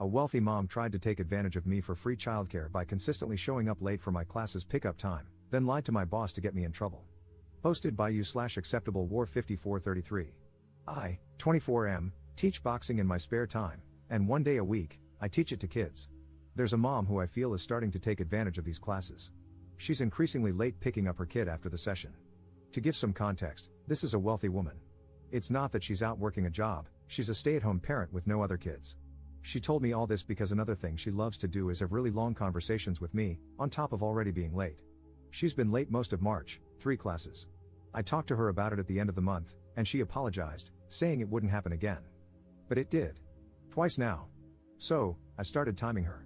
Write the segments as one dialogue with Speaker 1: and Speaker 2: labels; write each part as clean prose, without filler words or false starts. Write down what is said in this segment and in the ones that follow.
Speaker 1: A wealthy mom tried to take advantage of me for free childcare by consistently showing up late for my class's pickup time, then lied to my boss to get me in trouble. Posted by you/acceptable war 5433. I, 24M, teach boxing in my spare time, and 1 day a week, I teach it to kids. There's a mom who I feel is starting to take advantage of these classes. She's increasingly late picking up her kid after the session. To give some context, this is a wealthy woman. It's not that she's out working a job, she's a stay-at-home parent with no other kids. She told me all this because another thing she loves to do is have really long conversations with me, on top of already being late. She's been late most of March, 3 classes. I talked to her about it at the end of the month, and she apologized, saying it wouldn't happen again. But it did. Twice now. So, I started timing her.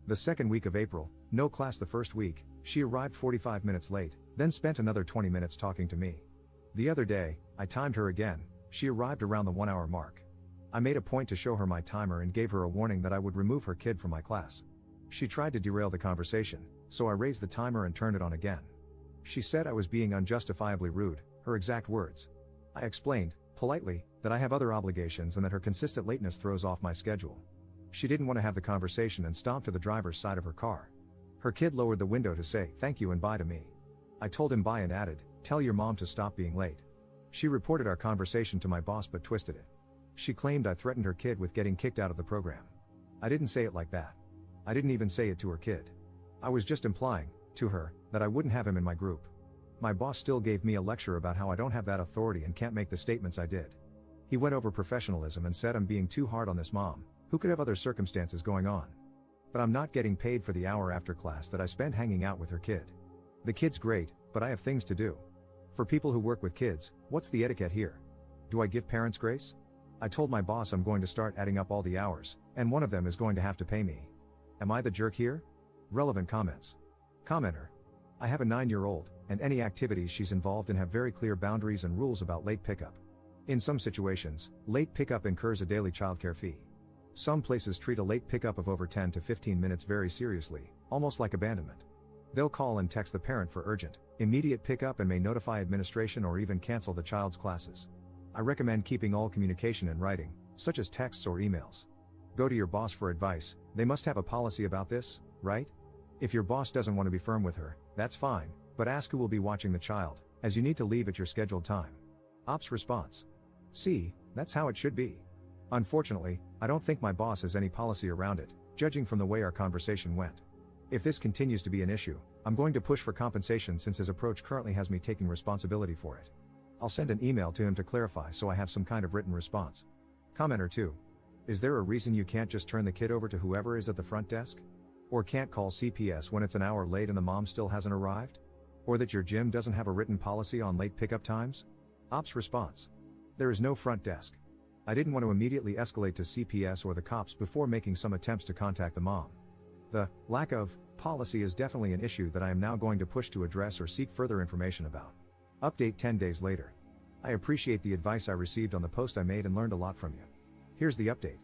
Speaker 1: The second week of April, no class the first week, she arrived 45 minutes late, then spent another 20 minutes talking to me. The other day, I timed her again, she arrived around the 1 hour mark. I made a point to show her my timer and gave her a warning that I would remove her kid from my class. She tried to derail the conversation, so I raised the timer and turned it on again. She said I was being unjustifiably rude, her exact words. I explained, politely, that I have other obligations and that her consistent lateness throws off my schedule. She didn't want to have the conversation and stomped to the driver's side of her car. Her kid lowered the window to say thank you and bye to me. I told him bye and added, tell your mom to stop being late. She reported our conversation to my boss but twisted it. She claimed I threatened her kid with getting kicked out of the program. I didn't say it like that. I didn't even say it to her kid. I was just implying, to her, that I wouldn't have him in my group. My boss still gave me a lecture about how I don't have that authority and can't make the statements I did. He went over professionalism and said I'm being too hard on this mom, who could have other circumstances going on. But I'm not getting paid for the hour after class that I spend hanging out with her kid. The kid's great, but I have things to do. For people who work with kids, what's the etiquette here? Do I give parents grace? I told my boss I'm going to start adding up all the hours, and one of them is going to have to pay me. Am I the jerk here? Relevant comments. Commenter. I have a 9-year-old, and any activities she's involved in have very clear boundaries and rules about late pickup. In some situations, late pickup incurs a daily childcare fee. Some places treat a late pickup of over 10 to 15 minutes very seriously, almost like abandonment. They'll call and text the parent for urgent, immediate pickup and may notify administration or even cancel the child's classes. I recommend keeping all communication in writing, such as texts or emails. Go to your boss for advice, they must have a policy about this, right? If your boss doesn't want to be firm with her, that's fine, but ask who will be watching the child, as you need to leave at your scheduled time. Ops response. See, that's how it should be. Unfortunately, I don't think my boss has any policy around it, judging from the way our conversation went. If this continues to be an issue, I'm going to push for compensation since his approach currently has me taking responsibility for it. I'll send an email to him to clarify so I have some kind of written response. Commenter 2. Is there a reason you can't just turn the kid over to whoever is at the front desk? Or can't call CPS when it's an hour late and the mom still hasn't arrived? Or that your gym doesn't have a written policy on late pickup times? Ops response. There is no front desk. I didn't want to immediately escalate to CPS or the cops before making some attempts to contact the mom. The lack of policy is definitely an issue that I am now going to push to address or seek further information about. Update 10 days later. I appreciate the advice I received on the post I made and learned a lot from you. Here's the update.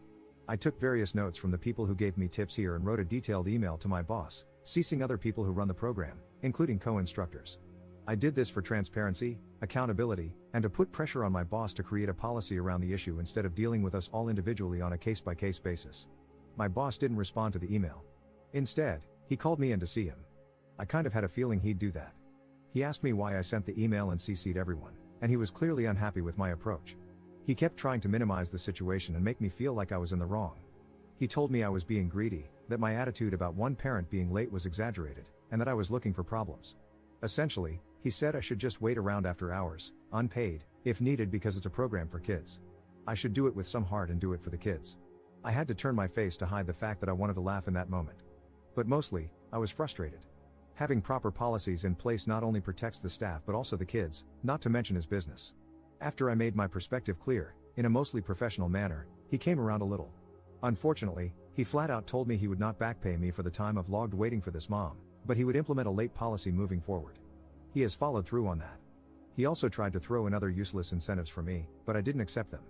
Speaker 1: I took various notes from the people who gave me tips here and wrote a detailed email to my boss, CCing other people who run the program, including co-instructors. I did this for transparency, accountability, and to put pressure on my boss to create a policy around the issue instead of dealing with us all individually on a case-by-case basis. My boss didn't respond to the email. Instead, he called me in to see him. I kind of had a feeling he'd do that. He asked me why I sent the email and CC'd everyone, and he was clearly unhappy with my approach. He kept trying to minimize the situation and make me feel like I was in the wrong. He told me I was being greedy, that my attitude about one parent being late was exaggerated, and that I was looking for problems. Essentially, he said I should just wait around after hours, unpaid, if needed because it's a program for kids. I should do it with some heart and do it for the kids. I had to turn my face to hide the fact that I wanted to laugh in that moment. But mostly, I was frustrated. Having proper policies in place not only protects the staff but also the kids, not to mention his business. After I made my perspective clear, in a mostly professional manner, he came around a little. Unfortunately, he flat out told me he would not back pay me for the time of logged waiting for this mom, but he would implement a late policy moving forward. He has followed through on that. He also tried to throw in other useless incentives for me, but I didn't accept them.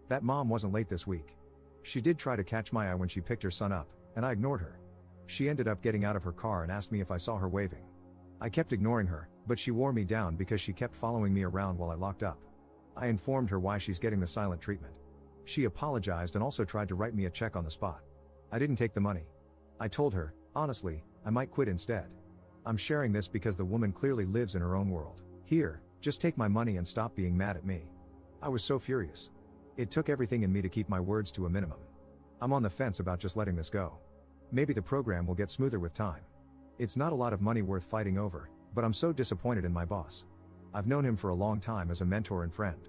Speaker 1: That mom wasn't late this week. She did try to catch my eye when she picked her son up, and I ignored her. She ended up getting out of her car and asked me if I saw her waving. I kept ignoring her, but she wore me down because she kept following me around while I locked up. I informed her why she's getting the silent treatment. She apologized and also tried to write me a check on the spot. I didn't take the money. I told her, honestly, I might quit instead. I'm sharing this because the woman clearly lives in her own world. Here, just take my money and stop being mad at me. I was so furious. It took everything in me to keep my words to a minimum. I'm on the fence about just letting this go. Maybe the program will get smoother with time. It's not a lot of money worth fighting over, but I'm so disappointed in my boss. I've known him for a long time as a mentor and friend.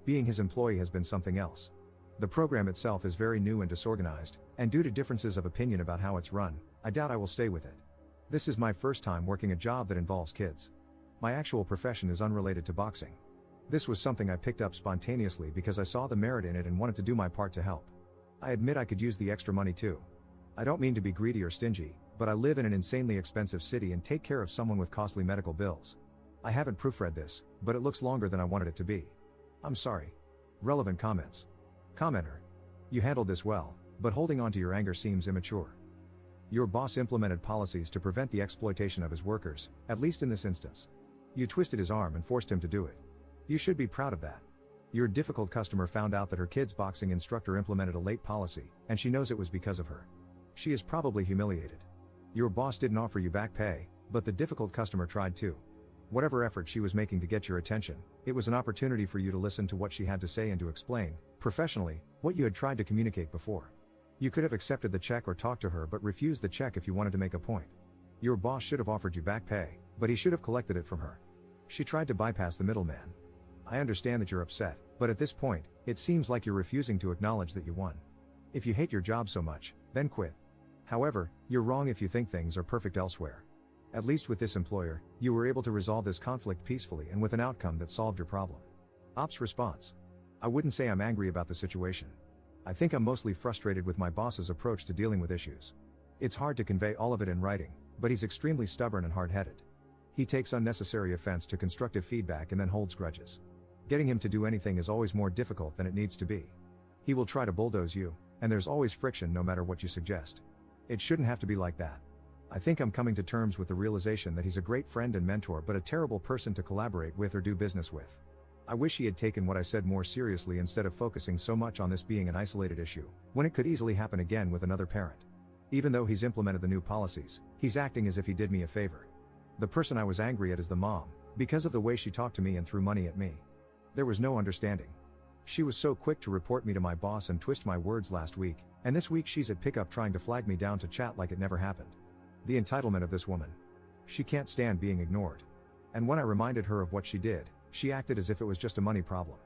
Speaker 1: Being his employee has been something else. The program itself is very new and disorganized, and due to differences of opinion about how it's run, I doubt I will stay with it. This is my first time working a job that involves kids. My actual profession is unrelated to boxing. This was something I picked up spontaneously because I saw the merit in it and wanted to do my part to help. I admit I could use the extra money too. I don't mean to be greedy or stingy, but I live in an insanely expensive city and take care of someone with costly medical bills. I haven't proofread this, but it looks longer than I wanted it to be. I'm sorry. Relevant comments. Commenter. You handled this well, but holding on to your anger seems immature. Your boss implemented policies to prevent the exploitation of his workers, at least in this instance. You twisted his arm and forced him to do it. You should be proud of that. Your difficult customer found out that her kid's boxing instructor implemented a late policy, and she knows it was because of her. She is probably humiliated. Your boss didn't offer you back pay, but the difficult customer tried to. Whatever effort she was making to get your attention, it was an opportunity for you to listen to what she had to say and to explain, professionally, what you had tried to communicate before. You could have accepted the check or talked to her but refused the check if you wanted to make a point. Your boss should have offered you back pay, but he should have collected it from her. She tried to bypass the middleman. I understand that you're upset, but at this point, it seems like you're refusing to acknowledge that you won. If you hate your job so much, then quit. However, you're wrong if you think things are perfect elsewhere. At least with this employer, you were able to resolve this conflict peacefully and with an outcome that solved your problem. Ops response. I wouldn't say I'm angry about the situation. I think I'm mostly frustrated with my boss's approach to dealing with issues. It's hard to convey all of it in writing, but he's extremely stubborn and hard-headed. He takes unnecessary offense to constructive feedback and then holds grudges. Getting him to do anything is always more difficult than it needs to be. He will try to bulldoze you, and there's always friction no matter what you suggest. It shouldn't have to be like that. I think I'm coming to terms with the realization that he's a great friend and mentor but a terrible person to collaborate with or do business with. I wish he had taken what I said more seriously instead of focusing so much on this being an isolated issue, when it could easily happen again with another parent. Even though he's implemented the new policies, he's acting as if he did me a favor. The person I was angry at is the mom, because of the way she talked to me and threw money at me. There was no understanding. She was so quick to report me to my boss and twist my words last week, and this week she's at pickup trying to flag me down to chat like it never happened. The entitlement of this woman. She can't stand being ignored. And when I reminded her of what she did, she acted as if it was just a money problem.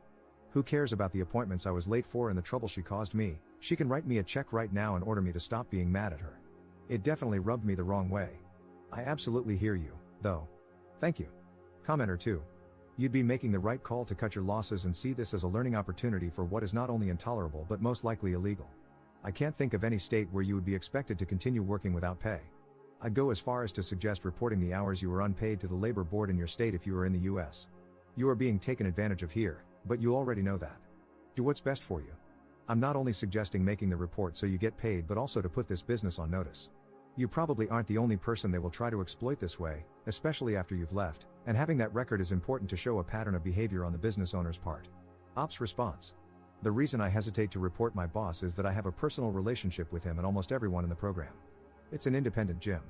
Speaker 1: Who cares about the appointments I was late for and the trouble she caused me? She can write me a check right now and order me to stop being mad at her. It definitely rubbed me the wrong way. I absolutely hear you, though. Thank you. Commenter 2. You'd be making the right call to cut your losses and see this as a learning opportunity for what is not only intolerable but most likely illegal. I can't think of any state where you would be expected to continue working without pay. I'd go as far as to suggest reporting the hours you were unpaid to the labor board in your state if you were in the US. You are being taken advantage of here, but you already know that. Do what's best for you. I'm not only suggesting making the report so you get paid but also to put this business on notice. You probably aren't the only person they will try to exploit this way, especially after you've left, and having that record is important to show a pattern of behavior on the business owner's part. Ops response. The reason I hesitate to report my boss is that I have a personal relationship with him and almost everyone in the program. It's an independent gym.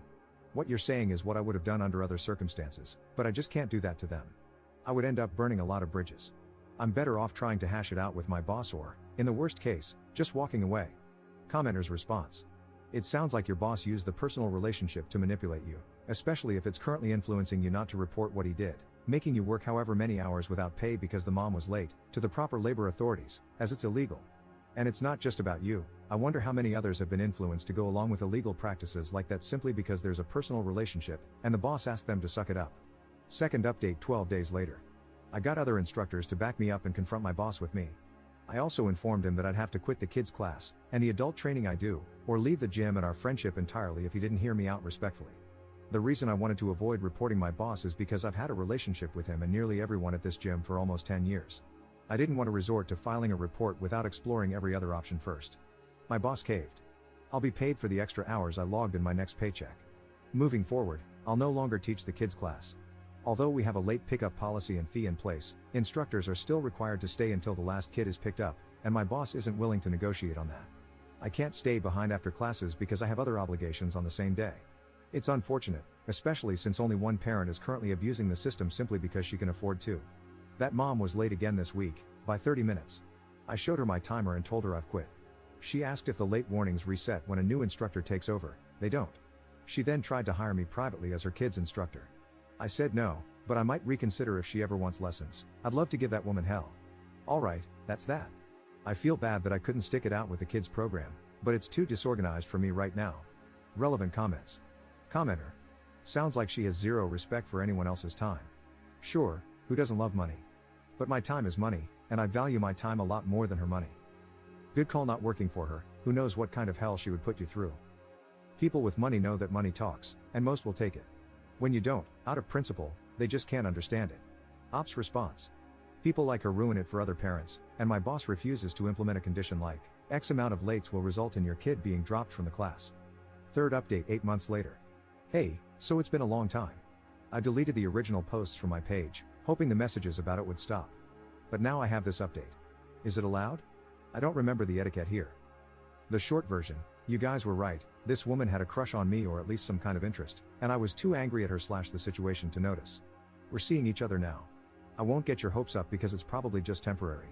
Speaker 1: What you're saying is what I would have done under other circumstances, but I just can't do that to them. I would end up burning a lot of bridges. I'm better off trying to hash it out with my boss or, in the worst case, just walking away. Commenter's response. It sounds like your boss used the personal relationship to manipulate you, especially if it's currently influencing you not to report what he did, making you work however many hours without pay because the mom was late, to the proper labor authorities, as it's illegal. And it's not just about you. I wonder how many others have been influenced to go along with illegal practices like that simply because there's a personal relationship, and the boss asked them to suck it up. Second update 12 days later. I got other instructors to back me up and confront my boss with me. I also informed him that I'd have to quit the kids class, and the adult training I do, or leave the gym and our friendship entirely if he didn't hear me out respectfully. The reason I wanted to avoid reporting my boss is because I've had a relationship with him and nearly everyone at this gym for almost 10 years. I didn't want to resort to filing a report without exploring every other option first. My boss caved. I'll be paid for the extra hours I logged in my next paycheck. Moving forward, I'll no longer teach the kids class. Although we have a late pickup policy and fee in place, instructors are still required to stay until the last kid is picked up, and my boss isn't willing to negotiate on that. I can't stay behind after classes because I have other obligations on the same day. It's unfortunate, especially since only one parent is currently abusing the system simply because she can afford to. That mom was late again this week, by 30 minutes. I showed her my timer and told her I've quit. She asked if the late warnings reset when a new instructor takes over. They don't. She then tried to hire me privately as her kid's instructor. I said no, but I might reconsider if she ever wants lessons. I'd love to give that woman hell. Alright, that's that. I feel bad that I couldn't stick it out with the kids program, but it's too disorganized for me right now. Relevant comments. Commenter. Sounds like she has zero respect for anyone else's time. Sure, who doesn't love money? But my time is money, and I value my time a lot more than her money. Good call not working for her, who knows what kind of hell she would put you through. People with money know that money talks, and most will take it. When you don't, out of principle, they just can't understand it. Ops response. People like her ruin it for other parents, and my boss refuses to implement a condition like, X amount of lates will result in your kid being dropped from the class. Third update 8 months later. Hey, so it's been a long time. I deleted the original posts from my page, hoping the messages about it would stop. But now I have this update. Is it allowed? I don't remember the etiquette here. The short version, you guys were right, this woman had a crush on me or at least some kind of interest, and I was too angry at her / the situation to notice. We're seeing each other now. I won't get your hopes up because it's probably just temporary.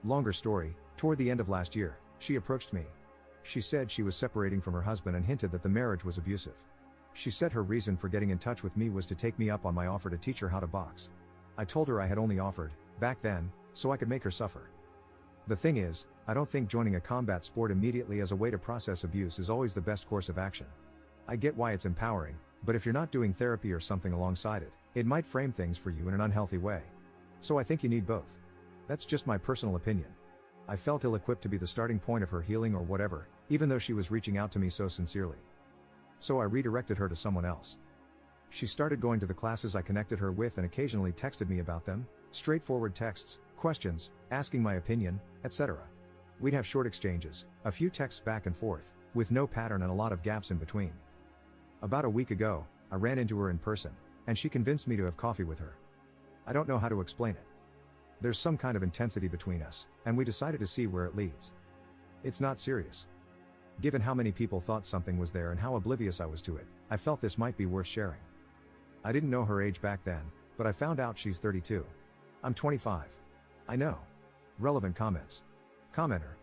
Speaker 1: Longer story, toward the end of last year, she approached me. She said she was separating from her husband and hinted that the marriage was abusive. She said her reason for getting in touch with me was to take me up on my offer to teach her how to box. I told her I had only offered, back then, so I could make her suffer. The thing is, I don't think joining a combat sport immediately as a way to process abuse is always the best course of action. I get why it's empowering, but if you're not doing therapy or something alongside it, it might frame things for you in an unhealthy way. So I think you need both. That's just my personal opinion. I felt ill-equipped to be the starting point of her healing or whatever, even though she was reaching out to me so sincerely. So I redirected her to someone else. She started going to the classes I connected her with and occasionally texted me about them, straightforward texts, questions, asking my opinion, etc. We'd have short exchanges, a few texts back and forth, with no pattern and a lot of gaps in between. About a week ago, I ran into her in person, and she convinced me to have coffee with her. I don't know how to explain it. There's some kind of intensity between us, and we decided to see where it leads. It's not serious. Given how many people thought something was there and how oblivious I was to it, I felt this might be worth sharing. I didn't know her age back then, but I found out she's 32. I'm 25. I know. Relevant comments. Commenter.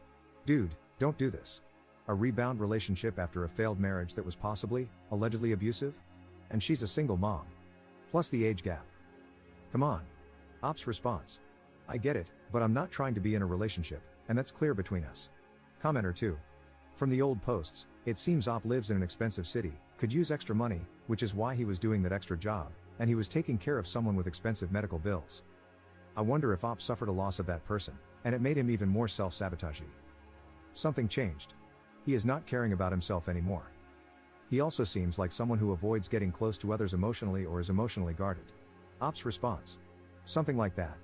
Speaker 1: Dude, don't do this. A rebound relationship after a failed marriage that was possibly, allegedly abusive? And she's a single mom. Plus the age gap. Come on. Ops response. I get it, but I'm not trying to be in a relationship, and that's clear between us. Commenter 2. From the old posts, it seems Op lives in an expensive city, could use extra money, which is why he was doing that extra job, and he was taking care of someone with expensive medical bills. I wonder if Op suffered a loss of that person, and it made him even more self-sabotagey. Something changed. He is not caring about himself anymore. He also seems like someone who avoids getting close to others emotionally or is emotionally guarded. Op's response. Something like that.